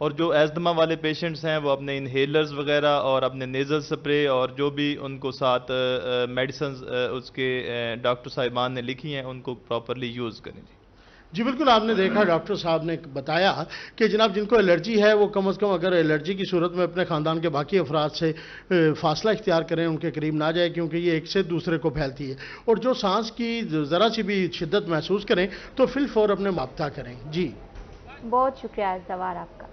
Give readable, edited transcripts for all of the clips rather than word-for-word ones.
اور جو ایزدما والے پیشنٹس ہیں وہ اپنے انہیلرز وغیرہ اور اپنے نیزل سپرے اور جو بھی ان کو ساتھ میڈیسنز اس کے ڈاکٹر صاحبان نے لکھی ہیں ان کو پراپرلی یوز کریں. جی بالکل، آپ نے دیکھا ڈاکٹر صاحب نے بتایا کہ جناب جن کو الرجی ہے وہ کم از کم اگر الرجی کی صورت میں اپنے خاندان کے باقی افراد سے فاصلہ اختیار کریں، ان کے قریب نہ جائے، کیونکہ یہ ایک سے دوسرے کو پھیلتی ہے. اور جو سانس کی ذرا سی بھی شدت محسوس کریں تو فی الفور اپنے رابطہ کریں. جی بہت شکریہ زوار آپ کا.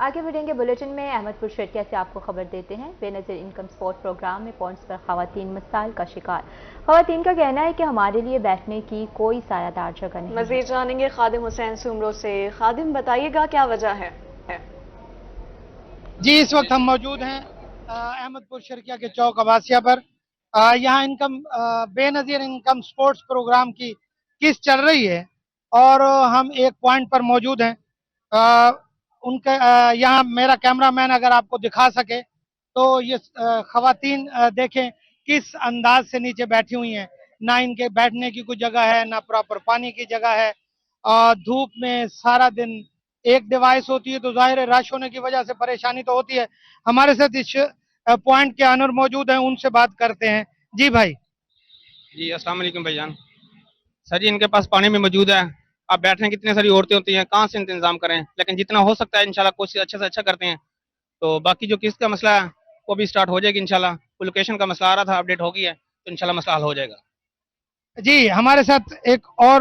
آگے بڑھیں گے بلیٹن میں. احمد پور شرکیہ سے آپ کو خبر دیتے ہیں. بے نظیر انکم سپورٹ پروگرام میں پوائنٹس پر خواتین مسائل کا شکار. خواتین کا کہنا ہے کہ ہمارے لیے بیٹھنے کی کوئی سایہ دار جگہ نہیں. مزید جانیں گے خادم حسین سمرو سے. خادم بتائیے گا کیا وجہ ہے؟ جی اس وقت ہم موجود ہیں احمد پور شرکیہ کے چوک عباسیہ پر. یہاں بے نظیر انکم سپورٹس پروگرام کی قسط چل رہی ہے اور ہم ایک پوائنٹ پر موجود ہیں. ان کے یہاں میرا کیمرہ مین اگر آپ کو دکھا سکے تو یہ خواتین دیکھیں کس انداز سے نیچے بیٹھی ہوئی ہیں. نہ ان کے بیٹھنے کی کوئی جگہ ہے، نہ پراپر پانی کی جگہ ہے. دھوپ میں سارا دن ایک ڈیوائس ہوتی ہے تو ظاہر ہے رش ہونے کی وجہ سے پریشانی تو ہوتی ہے. ہمارے ساتھ اس پوائنٹ کے آنر موجود ہیں، ان سے بات کرتے ہیں. جی بھائی. جی السلام علیکم بھائی جان. سر جی ان کے پاس پانی میں موجود ہے. اب بیٹھنے کی اتنی ساری عورتیں ہوتی ہیں، کہاں سے انتظام کریں، لیکن جتنا ہو سکتا ہے انشاءاللہ کوشش اچھے سے اچھا کرتے ہیں. تو باقی جو قسط کا مسئلہ ہے وہ بھی سٹارٹ ہو جائے گی انشاءاللہ. لوکیشن کا مسئلہ آ رہا تھا، اپڈیٹ ہو گئی ہے تو انشاءاللہ مسئلہ حل ہو جائے گا. جی ہمارے ساتھ ایک اور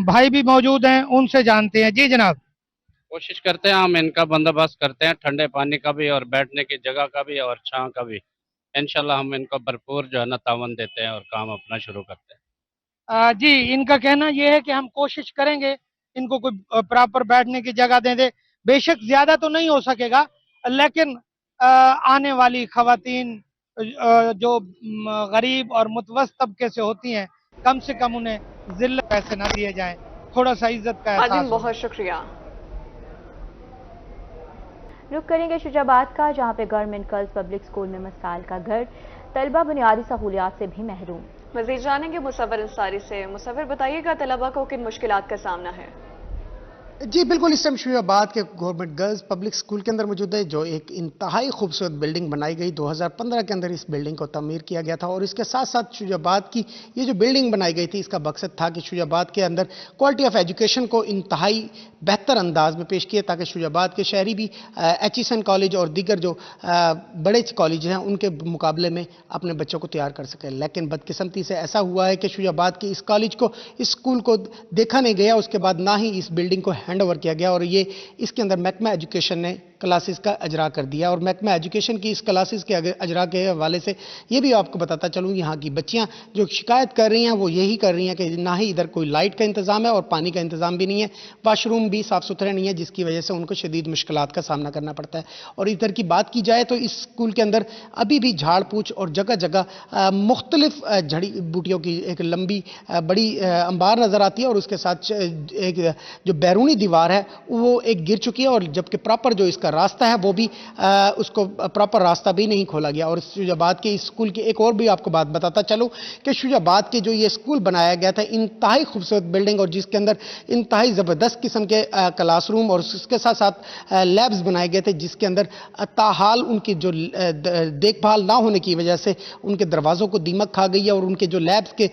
بھائی بھی موجود ہیں، ان سے جانتے ہیں. جی جناب. کوشش کرتے ہیں ہم ان کا بندوبست کرتے ہیں، ٹھنڈے پانی کا بھی اور بیٹھنے کی جگہ کا بھی اور چھاں کا بھی. انشاءاللہ ہم ان کو بھرپور جو ہے نا تعاون دیتے ہیں اور کام اپنا شروع کرتے ہیں. جی ان کا کہنا یہ ہے کہ ہم کوشش کریں گے ان کو کوئی پراپر بیٹھنے کی جگہ دیں. بے شک زیادہ تو نہیں ہو سکے گا، لیکن آنے والی خواتین جو غریب اور متوسط طبقے سے ہوتی ہیں، کم سے کم انہیں ذلت پیسے نہ دیے جائیں، تھوڑا سا عزت کا احساس. بہت شکریہ. رخ کریں گے شجاع آباد کا، جہاں پہ گورنمنٹ گرلز پبلک اسکول میں مسائل کا گھر. طلبہ بنیادی سہولیات سے بھی محروم. مزید جانیں گے مصور انصاری سے. مصور بتائیے گا طلبہ کو کن مشکلات کا سامنا ہے؟ جی بالکل، اس ٹائم شجاع آباد کے گورنمنٹ گرلز پبلک اسکول کے اندر موجود ہے، جو ایک انتہائی خوبصورت بلڈنگ بنائی گئی. 2015 کے اندر اس بلڈنگ کو تعمیر کیا گیا تھا اور اس کے ساتھ ساتھ شجاع آباد کی یہ جو بلڈنگ بنائی گئی تھی، اس کا مقصد تھا کہ شجاع آباد کے اندر کوالٹی آف ایجوکیشن کو انتہائی بہتر انداز میں پیش کیا، تاکہ شجاع آباد کے شہری بھی ایچیسن کالج اور دیگر جو بڑے کالج ہیں ان کے مقابلے میں اپنے بچوں کو تیار کر سکیں. لیکن بدقسمتی سے ایسا ہوا ہے کہ شجاع آباد کے اس کالج کو، اس اسکول کو دیکھا نہیں گیا. اس کے بعد نہ ہی اس بلڈنگ کو ہینڈ اوور کیا گیا اور یہ اس کے اندر محکمہ ایجوکیشن نے کلاسز کا اجرا کر دیا. اور محکمہ ایجوکیشن کی اس کلاسز کے اجرا کے حوالے سے یہ بھی آپ کو بتاتا چلوں، یہاں کی بچیاں جو شکایت کر رہی ہیں وہ یہی کر رہی ہیں کہ نہ ہی ادھر کوئی لائٹ کا انتظام ہے اور پانی کا انتظام بھی نہیں ہے، واش روم بھی صاف ستھرے نہیں ہے، جس کی وجہ سے ان کو شدید مشکلات کا سامنا کرنا پڑتا ہے. اور ادھر کی بات کی جائے تو اس اسکول کے اندر ابھی بھی جھاڑ پوچھ اور جگہ جگہ مختلف جڑی بوٹیوں کی ایک لمبی بڑی انبار نظر آتی ہے، اور اس کے ساتھ ایک جو بیرونی دیوار ہے وہ ایک گر چکی ہے، اور جبکہ پراپر جو اس کا راستہ ہے وہ بھی اس کو پراپر راستہ بھی نہیں کھولا گیا. اور شجاع آباد کے اس اسکول کی ایک اور بھی آپ کو بات بتاتا چلوں کہ شجاع آباد کے جو یہ اسکول بنایا گیا تھا، انتہائی خوبصورت بلڈنگ اور جس کے اندر انتہائی زبردست قسم کے کلاس روم اور اس کے ساتھ ساتھ لیبز بنائے گئے تھے، جس کے اندر تاحال ان کی جو دیکھ بھال نہ ہونے کی وجہ سے ان کے دروازوں کو دیمک کھا گئی ہے، اور ان کے جو لیبز کے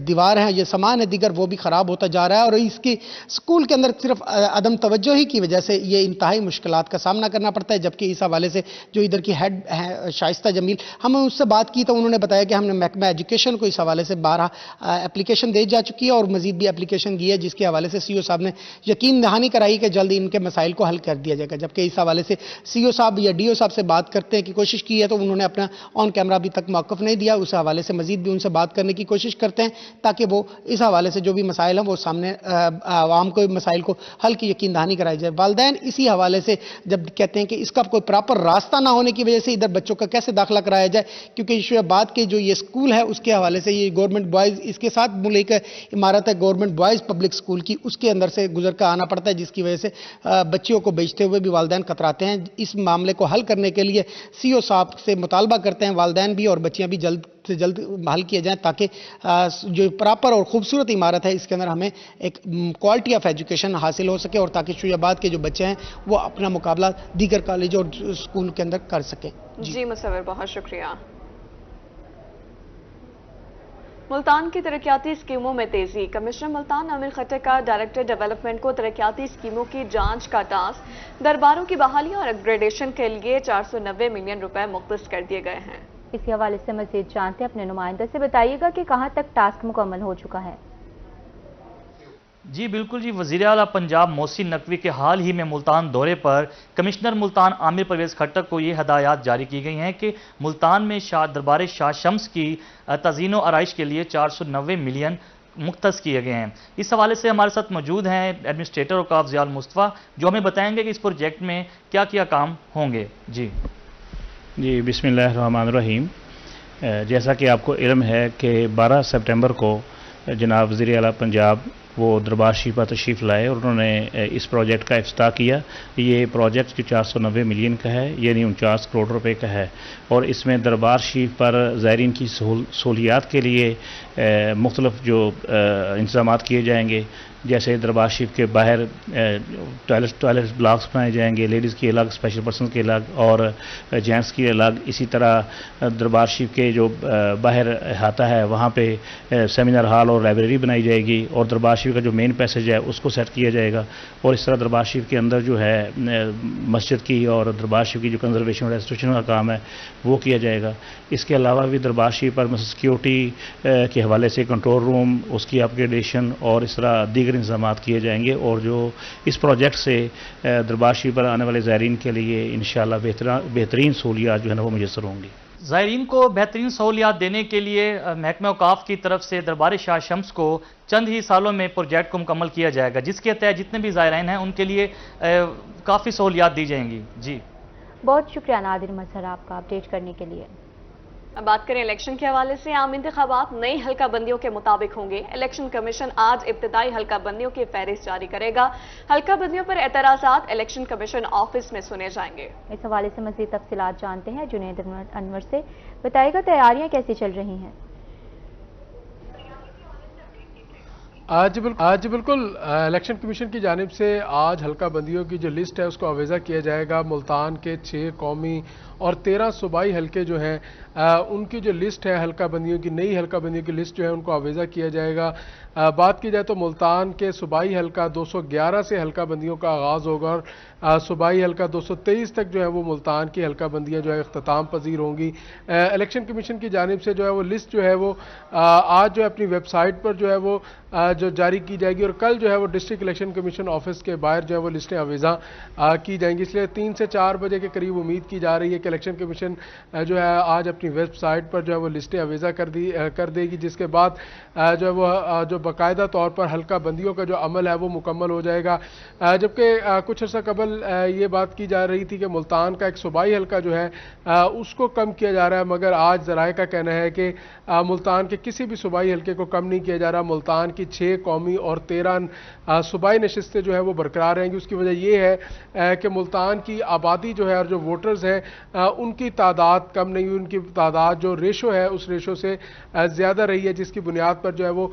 دیوار ہیں، یہ سامان ہے دیگر، وہ بھی خراب ہوتا جا رہا ہے. اور اس کی اسکول کے اندر صرف عدم توجہ ہی کی وجہ سے یہ انتہائی مشکلات کا سامنا کرنا پڑتا ہے. جبکہ اس حوالے سے جو ادھر کی ہیڈ ہیں شائستہ جمیل، ہم نے اس سے بات کی تو انہوں نے بتایا کہ ہم نے محکمہ ایجوکیشن کو اس حوالے سے 12 اپلیکیشن دے جا چکی ہے اور مزید بھی اپلیکیشن دی ہے، جس کے حوالے سے سی او صاحب نے یقین دہانی کرائی کہ جلد ان کے مسائل کو حل کر دیا جائے گا. جبکہ اس حوالے سے سی او صاحب یا ڈی او صاحب سے بات کرتے ہیں کہ کوشش کی ہے تو انہوں نے اپنا آن کیمرہ ابھی تک موقف نہیں دیا. اس حوالے سے مزید بھی ان سے بات کرنے کی کوشش کرتے ہیں تاکہ وہ اس حوالے سے جو بھی مسائل ہیں وہ سامنے عوام کو مسائل کو حل کی یقین دہانی کرائی جائے. والدین اسی حوالے سے جب کہتے ہیں کہ اس کا کوئی پراپر راستہ نہ ہونے کی وجہ سے ادھر بچوں کا کیسے داخلہ کرایا جائے، کیونکہ شجاع آباد کے جو یہ اسکول ہے اس کے حوالے سے یہ گورنمنٹ بوائز، اس کے ساتھ ملک عمارت ہے گورنمنٹ بوائز پبلک اسکول کی، اس کے اندر سے گزر کر آنا پڑتا ہے، جس کی وجہ سے بچیوں کو بیچتے ہوئے بھی والدین کتراتے ہیں. اس معاملے کو حل کرنے کے لیے سی او صاحب سے مطالبہ کرتے ہیں والدین بھی اور بچیاں بھی جلد سے جلد بحال کیا جائیں تاکہ جو پراپر اور خوبصورت عمارت ہے اس کے اندر ہمیں ایک کوالٹی آف ایجوکیشن حاصل ہو سکے اور تاکہ شویہ آباد کے جو بچے ہیں وہ اپنا مقابلہ دیگر کالج اور اسکول کے اندر کر سکیں. جی مصور، بہت شکریہ. ملتان کی ترقیاتی اسکیموں میں تیزی. کمشنر ملتان عامر خٹک کا ڈائریکٹر ڈیولپمنٹ کو ترقیاتی اسکیموں کی جانچ کا ٹاسک، درباروں کی بحالی اور اپ گریڈیشن کے لیے 490 ملین روپے مختص کر دیے گئے ہیں. اسی حوالے سے مزید جانتے ہیں اپنے نمائندے سے. بتائیے گا کہ کہاں تک ٹاسک مکمل ہو چکا ہے؟ جی بالکل جی، وزیر اعلیٰ پنجاب محسن نقوی کے حال ہی میں ملتان دورے پر کمشنر ملتان عامر پرویز کھٹک کو یہ ہدایات جاری کی گئی ہیں کہ ملتان میں دربار شاہ شمس کی تزئین و آرائش کے لیے 490 ملین مختص کیے گئے ہیں. اس حوالے سے ہمارے ساتھ موجود ہیں ایڈمنسٹریٹر اوقاف ضیاء المصطفیٰ، جو ہمیں بتائیں گے کہ اس پروجیکٹ میں کیا کیا کام ہوں گے. جی بسم اللہ الرحمن الرحیم. جیسا کہ آپ کو علم ہے کہ 12 سپٹمبر کو جناب وزیر اعلیٰ پنجاب وہ دربار شریف پر تشریف لائے اور انہوں نے اس پروجیکٹ کا افتتاح کیا. یہ پروجیکٹ جو 490 ملین کا ہے، یعنی 49 کروڑ روپے کا ہے، اور اس میں دربار شریف پر زائرین کی سہولیات کے لیے مختلف جو انتظامات کیے جائیں گے، جیسے دربار شریف کے باہر ٹوائلٹ بلاکس بنائے جائیں گے، لیڈیز کی الگ، اسپیشل پرسنز کے الگ اور جینٹس کی الگ. اسی طرح دربار شریف کے جو باہر احاطہ ہے وہاں پہ سیمینار ہال اور لائبریری بنائی جائے گی، اور دربار شریف کا جو مین پیسج ہے اس کو سیٹ کیا جائے گا. اور اس طرح دربار شریف کے اندر جو ہے مسجد کی اور دربار شریف کی جو کنزرویشن اور ریسٹوریشن کا کام ہے وہ کیا جائے گا. اس کے علاوہ بھی دربار شریف پر سیکیورٹی کے حوالے سے کنٹرول روم، اس کی اپ گریڈیشن اور اس طرح دیگر انتظامات کیے جائیں گے. اور جو اس پروجیکٹ سے دربار شریف پر آنے والے زائرین کے لیے انشاءاللہ بہترین سہولیات جو ہے نا وہ میسر ہوں گی. زائرین کو بہترین سہولیات دینے کے لیے محکمہ اوقاف کی طرف سے دربار شاہ شمس کو چند ہی سالوں میں پروجیکٹ کو مکمل کیا جائے گا، جس کے تحت جتنے بھی زائرین ہیں ان کے لیے کافی سہولیات دی جائیں گی. جی بہت شکریہ نادر مظہر آپ کا اپڈیٹ کرنے کے لیے. اب بات کریں الیکشن کے حوالے سے. عام انتخابات نئی حلقہ بندیوں کے مطابق ہوں گے. الیکشن کمیشن آج ابتدائی حلقہ بندیوں کی فہرست جاری کرے گا. حلقہ بندیوں پر اعتراضات الیکشن کمیشن آفس میں سنے جائیں گے. اس حوالے سے مزید تفصیلات جانتے ہیں جنید انور سے. بتائیے گا تیاریاں کیسی چل رہی ہیں؟ آج بالکل الیکشن کمیشن کی جانب سے آج حلقہ بندیوں کی جو لسٹ ہے اس کو آویزہ کیا جائے گا. ملتان کے 6 قومی اور 13 صوبائی حلقے جو ہیں ان کی جو لسٹ ہے حلقہ بندیوں کی، نئی حلقہ بندیوں کی لسٹ جو ہے ان کو آویزہ کیا جائے گا. بات کی جائے تو ملتان کے صوبائی حلقہ 211 سے حلقہ بندیوں کا آغاز ہوگا اور صوبائی حلقہ 223 تک جو ہے وہ ملتان کی حلقہ بندیاں جو ہے اختتام پذیر ہوں گی. الیکشن کمیشن کی جانب سے جو ہے وہ لسٹ جو ہے وہ آج جو ہے اپنی ویب سائٹ پر جو ہے وہ جو جاری کی جائے گی، اور کل جو ہے وہ ڈسٹرکٹ الیکشن کمیشن آفس کے باہر جو ہے وہ لسٹیں آویزہ کی جائیں گی. اس لیے 3 سے 4 بجے کے قریب امید کی جا رہی ہے کہ الیکشن کمیشن جو ہے آج اپنی ویب سائٹ پر جو ہے وہ لسٹیں آویزہ کر دے گی، جس کے بعد جو ہے وہ جو باقاعدہ طور پر حلقہ بندیوں کا جو عمل ہے وہ مکمل ہو جائے گا. جبکہ کچھ عرصہ قبل یہ بات کی جا رہی تھی کہ ملتان کا ایک صوبائی حلقہ جو ہے اس کو کم کیا جا رہا ہے، مگر آج ذرائع کا کہنا ہے کہ ملتان کے کسی بھی صوبائی حلقے کو کم نہیں کیا جا رہا. ملتان کی 6 قومی اور 13 صوبائی نشستیں جو ہے وہ برقرار رہیں گی. اس کی وجہ یہ ہے کہ ملتان کی آبادی جو ہے اور جو ووٹرز ہیں ان کی تعداد کم نہیں ہوئی، ان کی تعداد جو ریشو ہے اس ریشو سے زیادہ رہی ہے، جس کی بنیاد پر جو ہے وہ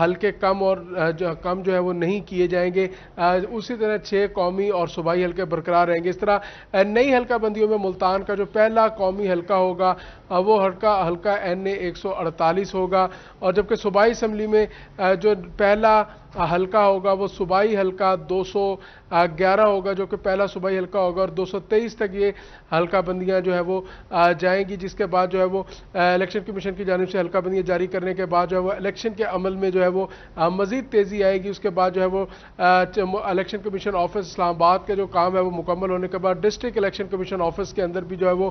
حلقے کم جو ہے وہ نہیں کیے جائیں گے. اسی طرح 6 قومی اور صوبائی حلقے برقرار رہیں گے. اس طرح نئی حلقہ بندیوں میں ملتان کا جو پہلا قومی حلقہ ہوگا وہ حلقہ NA 148 ہوگا، اور جبکہ صوبائی اسمبلی میں جو پہلا حلقہ ہوگا وہ صوبائی حلقہ 211 ہوگا، جو کہ پہلا صوبائی حلقہ ہوگا، اور 223 تک یہ حلقہ بندیاں جو ہے وہ جائیں گی. جس کے بعد جو ہے وہ الیکشن کمیشن کی جانب سے حلقہ بندیاں جاری کرنے کے بعد جو ہے وہ الیکشن کے عمل میں جو ہے وہ مزید تیزی آئے گی. اس کے بعد جو ہے وہ الیکشن کمیشن آفس اسلام آباد کا جو کام ہے وہ مکمل ہونے کے بعد ڈسٹرکٹ الیکشن کمیشن آفس کے اندر بھی جو ہے وہ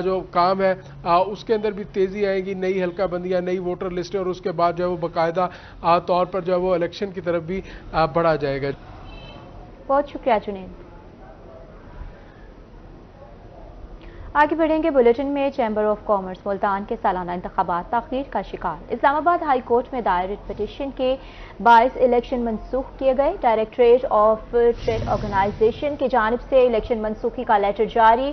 جو کام ہے اس کے اندر بھی تیزی آئے گی. نئی حلقہ بندیاں، نئی ووٹر لسٹیں، اور اس کے بعد جو ہے وہ باقاعدہ طور پر جو ہے وہ الیکشن کی طرف بھی بڑھا جائے گا. بہت شکریہ جنید. آگے بڑھیں گے بلیٹن میں. چیمبر آف کامرس ملتان کے سالانہ انتخابات تاخیر کا شکار. اسلام آباد ہائی کورٹ میں دائر پٹیشن کے باعث الیکشن منسوخ کیے گئے. ڈائریکٹریٹ آف ٹریڈ آرگنائزیشن کی جانب سے الیکشن منسوخی کا لیٹر جاری.